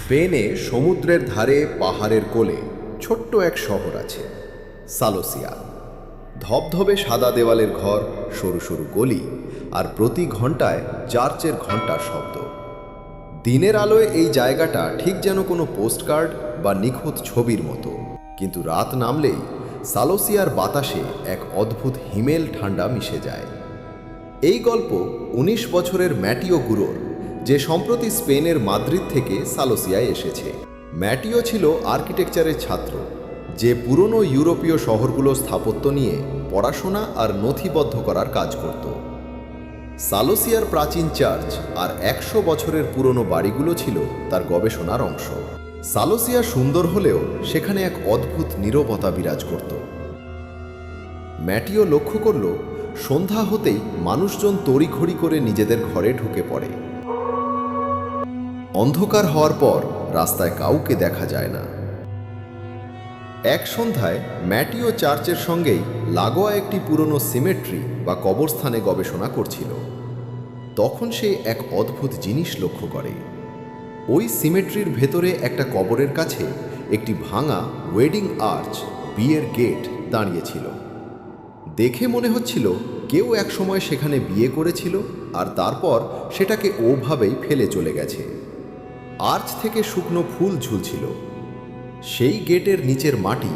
স্পেনে সমুদ্রের ধারে পাহাড়ের কোলে ছোট্ট এক শহর আছে, সালোসিয়া। ধবধবে সাদা দেওয়ালের ঘর, সরু সরু গলি, আর প্রতি ঘন্টায় চার্চের ঘন্টার শব্দ। দিনের আলোয় এই জায়গাটা ঠিক যেন কোনো পোস্টকার্ড বা নিখুঁত ছবির মতো, কিন্তু রাত নামলেই সালোসিয়ার বাতাসে এক অদ্ভুত হিমেল ঠান্ডা মিশে যায়। এই গল্প ১৯ বছরের ম্যাটিও গুরোর, যে সম্প্রতি স্পেনের মাদ্রিদ থেকে সালোসিয়ায় এসেছে। ম্যাটিও ছিল আর্কিটেকচারের ছাত্র, যে পুরনো ইউরোপীয় শহরগুলো স্থাপত্য নিয়ে পড়াশোনা আর নথিবদ্ধ করার কাজ করত। সালোসিয়ার প্রাচীন চার্চ আর ১০০ বছরের পুরনো বাড়িগুলো ছিল তার গবেষণার অংশ। সালোসিয়া সুন্দর হলেও সেখানে এক অদ্ভুত নীরবতা বিরাজ করত। ম্যাটিও লক্ষ্য করল, সন্ধ্যা হতেই মানুষজন তড়িঘড়ি করে নিজেদের ঘরে ঢুকে পড়ে। অন্ধকার হওয়ার পর রাস্তায় কাউকে দেখা যায় না। এক সন্ধ্যায় ম্যাটিও চার্চের সঙ্গেই লাগোয়া একটি পুরনো সিমেট্রি বা কবরস্থানে গবেষণা করছিল। তখন সে এক অদ্ভুত জিনিস লক্ষ্য করে। ওই সিমেট্রির ভেতরে একটা কবরের কাছে একটি ভাঙা ওয়েডিং আর্চ, বিয়ের গেট দাঁড়িয়েছিল। দেখে মনে হচ্ছিল কেউ একসময় সেখানে বিয়ে করেছিল আর তারপর সেটাকে ওভাবেই ফেলে চলে গেছে। আর্চ থেকে শুকনো ফুল ঝুলছিল। সেই গেটের নিচের মাটি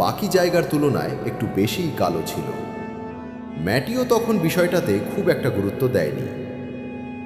বাকি জায়গার তুলনায় একটু বেশিই কালো ছিল। ম্যাটিও তখন বিষয়টাতে খুব একটা গুরুত্ব দেয়নি,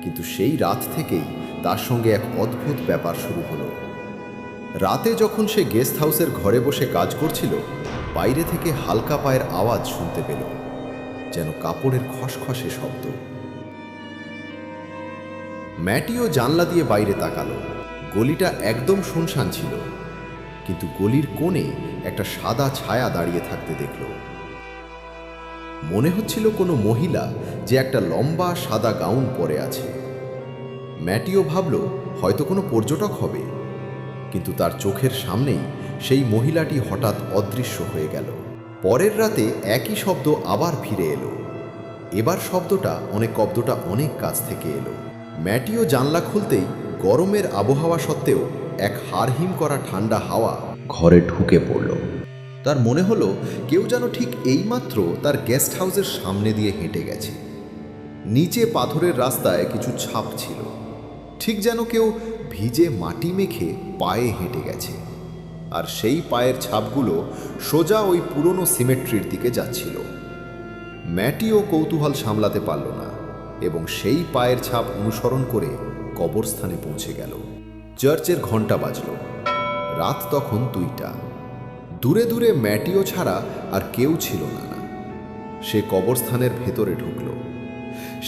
কিন্তু সেই রাত থেকেই তার সঙ্গে এক অদ্ভুত ব্যাপার শুরু হলো। রাতে যখন সে গেস্ট হাউসের ঘরে বসে কাজ করছিল, বাইরে থেকে হালকা পায়ের আওয়াজ শুনতে পেল, যেন কাপড়ের খসখসে শব্দ। ম্যাটিও জানলা দিয়ে বাইরে তাকালো। গলিটা একদম শুনশান ছিল, কিন্তু গলির কোণে একটা সাদা ছায়া দাঁড়িয়ে থাকতে দেখল। মনে হচ্ছিল কোনো মহিলা যে একটা লম্বা সাদা গাউন পরে আছে। ম্যাটিও ভাবল হয়তো কোনো পর্যটক হবে, কিন্তু তার চোখের সামনেই সেই মহিলাটি হঠাৎ অদৃশ্য হয়ে গেল। পরের রাতে একই শব্দ আবার ফিরে এলো। এবার শব্দটা অনেক কাছ থেকে এলো। ম্যাটিও জানলা খুলতেই গরমের আবহাওয়া সত্ত্বেও এক হাড়হিম করা ঠান্ডা হাওয়া ঘরে ঢুকে পড়ল। তার মনে হলো কেউ যেন ঠিক এইমাত্র তার গেস্ট হাউসের সামনে দিয়ে হেঁটে গেছে। নিচে পাথরের রাস্তায় কিছু ছাপ ছিল, ঠিক যেন কেউ ভিজে মাটি মেখে পায়ে হেঁটে গেছে। আর সেই পায়ের ছাপগুলো সোজা ওই পুরনো সিমেট্রির দিকে যাচ্ছিল। ম্যাটিও কৌতূহল সামলাতে পারল না এবং সেই পায়ের ছাপ অনুসরণ করে কবরস্থানে পৌঁছে গেল। চার্চের ঘণ্টা বাজল। রাত তখন ২টা। দূরে দূরে ম্যাটিও ছাড়া আর কেউ ছিল না। সে কবরস্থানের ভেতরে ঢুকল।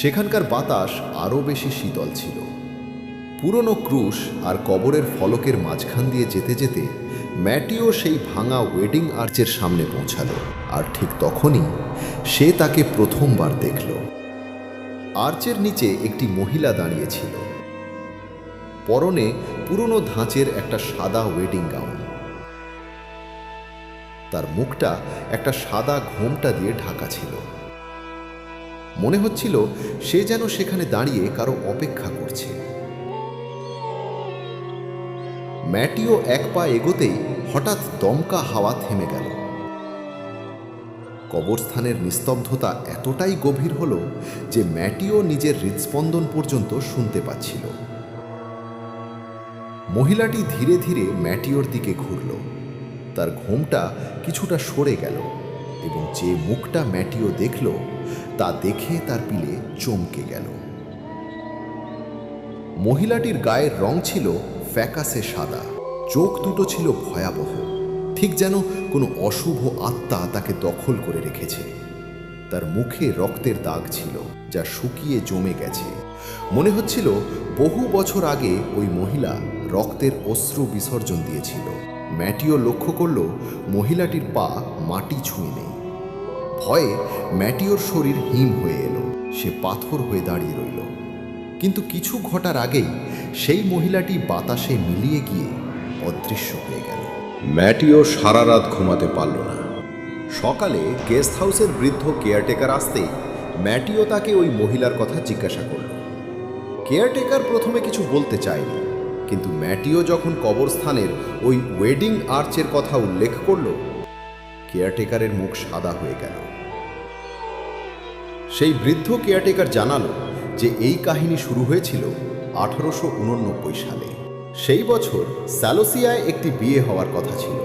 সেখানকার বাতাস আরও বেশি শীতল ছিল। পুরনো ক্রুশ আর কবরের ফলকের মাঝখান দিয়ে যেতে যেতে ম্যাটিও সেই ভাঙা ওয়েডিং আর্চের সামনে পৌঁছালো। আর ঠিক তখনই সে তাকে প্রথমবার দেখল। আর্চের নিচে একটি মহিলা দাঁড়িয়েছিল, পরনে পুরনো ধাঁচের একটা সাদা ওয়েডিং গাউন। তার মুখটা একটা সাদা ঘোমটা দিয়ে ঢাকা ছিল। মনে হচ্ছিল সে যেন সেখানে দাঁড়িয়ে কারো অপেক্ষা করছে। ম্যাটিও এক পা এগোতেই হঠাৎ দমকা হাওয়া থেমে গেল। কবরস্থানের নিস্তব্ধতা এতটাই গভীর হলো যে ম্যাটিও নিজের হৃদস্পন্দন পর্যন্ত শুনতে পাচ্ছিল। মহিলাটি ধীরে ধীরে ম্যাটিওর দিকে ঘুরল। তার ঘোমটা কিছুটা সরে গেল এবং যে মুখটা ম্যাটিও দেখল তা দেখে তার পিলে চমকে গেল। মহিলাটির গায়ের রং ছিল ফ্যাকাসে সাদা। চোখ দুটো ছিল ভয়াবহ, ঠিক যেন কোনো অশুভ আত্মা তাকে দখল করে রেখেছে। তার মুখে রক্তের দাগ ছিল, যা শুকিয়ে জমে গেছে। মনে হচ্ছিল বহু বছর আগে ওই মহিলা রক্তের অশ্রু বিসর্জন দিয়েছিল। ম্যাটিও লক্ষ্য করল মহিলাটির পা মাটি ছুঁয়ে নেই। ভয়ে ম্যাটিওর শরীর হিম হয়ে এলো। সে পাথর হয়ে দাঁড়িয়ে রইল। কিন্তু কিছু ঘটার আগেই সেই মহিলাটি বাতাসে মিলিয়ে গিয়ে অদৃশ্য হয়ে গেল। ম্যাটিও সারা রাত ঘুমাতে পারল না। সকালে গেস্ট হাউসের বৃদ্ধ কেয়ারটেকার আসতেই ম্যাটিও তাকে ওই মহিলার কথা জিজ্ঞাসা করল। কেয়ারটেকার প্রথমে কিছু বলতে চায়নি, কিন্তু ম্যাটিও যখন কবরস্থানের ওই ওয়েডিং আর্চের কথা উল্লেখ করল, কেয়ারটেকারের মুখ সাদা হয়ে গেল। সেই বৃদ্ধ কেয়ারটেকার জানালো যে এই কাহিনী শুরু হয়েছিল 1889 সালে। সেই বছর স্যালোসিয়ায় একটি বিয়ে হওয়ার কথা ছিল।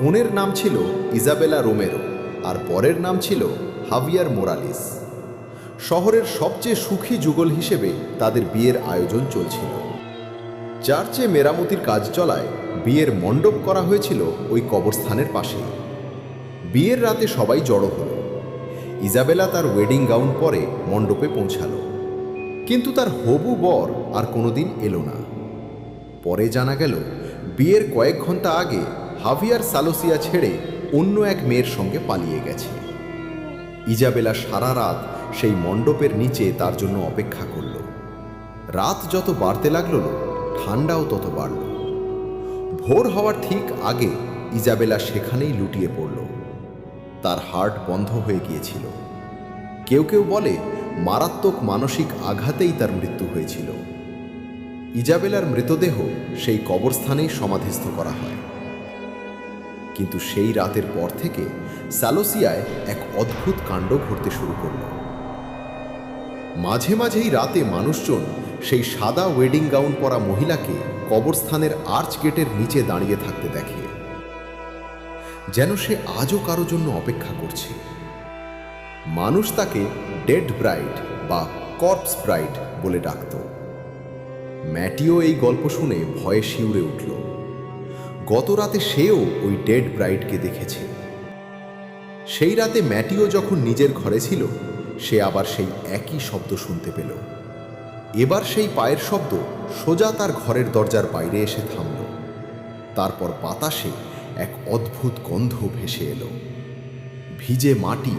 কনের নাম ছিল ইজাবেলা রোমেরো আর বরের নাম ছিল হাভিয়ার মোরালিস। শহরের সবচেয়ে সুখী যুগল হিসেবে তাদের বিয়ের আয়োজন চলছিল। চার্চে মেরামতির কাজ চলায় বিয়ের মণ্ডপ করা হয়েছিল ওই কবরস্থানের পাশে। বিয়ের রাতে সবাই জড়ো হলো। ইজাবেলা তার ওয়েডিং গাউন পরে মণ্ডপে পৌঁছালো, কিন্তু তার হবু বর আর কোনোদিন এলো না। পরে জানা গেল বিয়ের কয়েক ঘন্টা আগে হাভিয়ার সালোসিয়া ছেড়ে অন্য এক মেয়ের সঙ্গে পালিয়ে গেছে। ইজাবেলা সারা রাত সেই মণ্ডপের নিচে তার জন্য অপেক্ষা করল। রাত যত বাড়তে লাগলো, ঠান্ডাও তত বাড়ল। ভোর হওয়ার ঠিক আগে ইজাবেলা সেখানেই লুটিয়ে পড়ল। তার হার্ট বন্ধ হয়ে গিয়েছিল। কেউ কেউ বলে মারাত্মক মানসিক আঘাতেই তার মৃত্যু হয়েছিল। ইজাবেলার মৃতদেহ সেই কবরস্থানেই সমাধিস্থ করা হয়। কিন্তু সেই রাতের পর থেকে স্যালোসিয়ায় এক অদ্ভুত কাণ্ড ঘটতে শুরু করল। মাঝে মাঝেই রাতে মানুষজন সেই সাদা ওয়েডিং গাউন পরা মহিলাকে কবরস্থানের আর্চ গেটের নিচে দাঁড়িয়ে থাকতে দেখে, যেন সে আজও কারো জন্য অপেক্ষা করছে। মানুষ তাকে ডেড ব্রাইড বা কর্পস ব্রাইড বলে ডাকত। ম্যাটিও এই গল্প শুনে ভয়ে শিউরে উঠল। গত রাতে সেও ওই ডেড ব্রাইডকে দেখেছে। সেই রাতে ম্যাটিও যখন নিজের ঘরে ছিল, সে আবার সেই একই শব্দ শুনতে পেল। এবার সেই পায়ের শব্দ সোজা তার ঘরের দরজার বাইরে এসে থামল। তারপর বাতাসে এক অদ্ভুত গন্ধ ভেসে এলো, ভিজে মাটি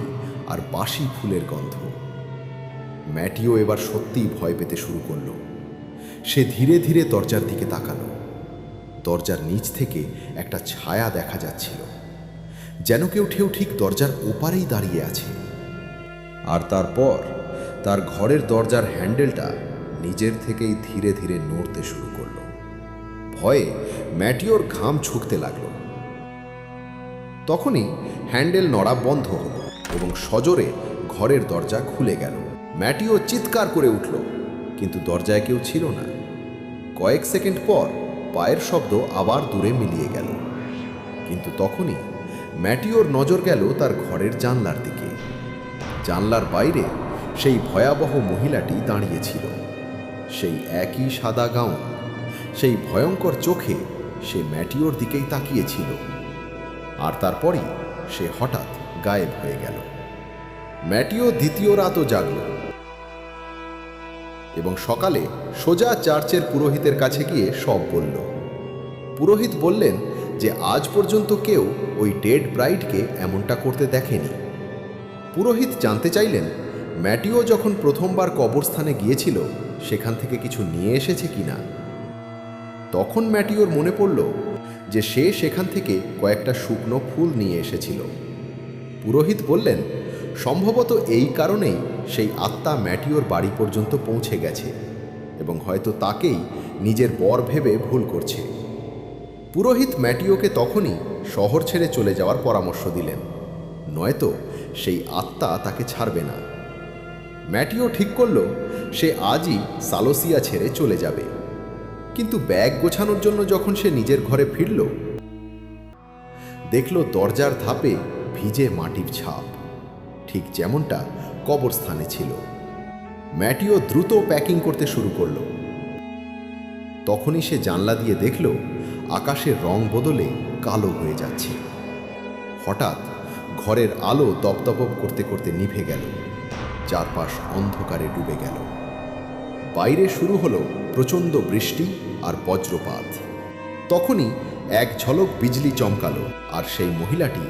আর বাসি ফুলের গন্ধ। ম্যাটিও এবার সত্যিই ভয় পেতে শুরু করল। সে ধীরে ধীরে দরজার দিকে তাকালো। দরজার নিচ থেকে একটা ছায়া দেখা যাচ্ছিল, যেন কেউ ঠিক দরজার ওপারেই দাঁড়িয়ে আছে। আর তারপর তার ঘরের দরজার হ্যান্ডেলটা নিজের থেকেই ধীরে ধীরে নড়তে শুরু করল। ভয়ে ম্যাটিওর ঘাম ছুটতে লাগলো। তখনই হ্যান্ডেল নড়া বন্ধ হলো এবং সজোরে ঘরের দরজা খুলে গেল। ম্যাটিও চিৎকার করে উঠল, কিন্তু দরজায় কেউ ছিল না। কয়েক সেকেন্ড পর পায়ের শব্দ আবার দূরে মিলিয়ে গেল, কিন্তু তখনই ম্যাটিওর নজর গেল তার ঘরের জানলার দিকে। জানলার বাইরে সেই ভয়াবহ মহিলাটি দাঁড়িয়েছিল, সেই একই সাদা গাউন, সেই ভয়ঙ্কর চোখে সে ম্যাটিওর দিকেই তাকিয়েছিল। আর তারপরই সে হঠাৎ গায়েব হয়ে গেল। ম্যাটিও দ্বিতীয় রাতও জাগল এবং সকালে সোজা চার্চের পুরোহিতের কাছে গিয়ে সব বলল। পুরোহিত বললেন যে আজ পর্যন্ত কেউ ওই ডেড ব্রাইডকে এমনটা করতে দেখেনি। পুরোহিত জানতে চাইলেন ম্যাটিও যখন প্রথমবার কবরস্থানে গিয়েছিল সেখান থেকে কিছু নিয়ে এসেছে কিনা। তখন ম্যাটিওর মনে পড়ল যে সে সেখান থেকে কয়েকটা শুকনো ফুল নিয়ে এসেছিল। পুরোহিত বললেন সম্ভবত এই কারণেই সেই আত্মা ম্যাটিওর বাড়ি পর্যন্ত পৌঁছে গেছে এবং হয়তো তাকেই নিজের বর ভেবে ভুল করছে। পুরোহিত ম্যাটিওকে তখনই শহর ছেড়ে চলে যাওয়ার পরামর্শ দিলেন, নয়তো সেই আত্মা তাকে ছাড়বে না। ম্যাটিও ঠিক করল সে আজই সালোসিয়া ছেড়ে চলে যাবে। কিন্তু ব্যাগ গোছানোর জন্য যখন সে নিজের ঘরে ফিরল, দেখল দরজার ধাপে ভিজে মাটির ছাপ, ঠিক যেমনটা কবরস্থানে ছিল। ম্যাটিও দ্রুত প্যাকিং করতে শুরু করল। তখনই সে জানলা দিয়ে দেখল আকাশের রং বদলে কালো হয়ে যাচ্ছে। হঠাৎ ঘরের আলো দপদপ করতে করতে নিভে গেল, চারপাশ অন্ধকারে ডুবে গেল। বাইরে শুরু হলো প্রচণ্ড বৃষ্টি আর বজ্রপাত। তখনই এক ঝলক বিজলি চমকালো আর সেই মহিলাটি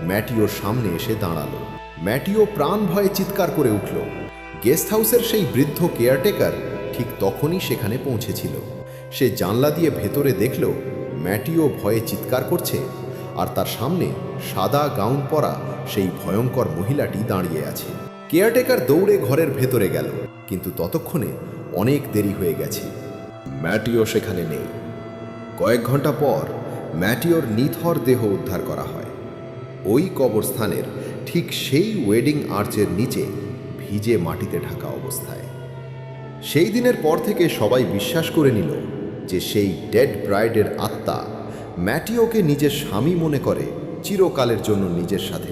ম্যাটিওর সামনে এসে দাঁড়ালো। ম্যাটিও প্রাণ ভয়ে চিৎকার করে উঠল। গেস্ট হাউসের সেই বৃদ্ধ কেয়ারটেকার ঠিক তখনই সেখানে পৌঁছেছিল। সে জানলা দিয়ে ভেতরে দেখল ম্যাটিও ভয়ে চিৎকার করছে আর তার সামনে সাদা গাউন পরা সেই ভয়ঙ্কর মহিলাটি দাঁড়িয়ে আছে। কেয়ারটেকার দৌড়ে ঘরের ভেতরে গেল, কিন্তু ততক্ষণে অনেক দেরি হয়ে গেছে। ম্যাটিও সেখানে নেই। কয়েক ঘন্টা পর ম্যাটিওর নিথর দেহ উদ্ধার করা হয়, ওই কবরস্থানের ঠিক সেই ওয়েডিং আর্চের নিচে, ভিজে মাটিতে ঢাকা অবস্থায়। সেই দিনের পর থেকে সবাই বিশ্বাস করে নিল যে সেই ডেড ব্রাইডের আত্মা ম্যাটিওকে নিজের স্বামী মনে করে চিরকালের জন্য নিজের সাথে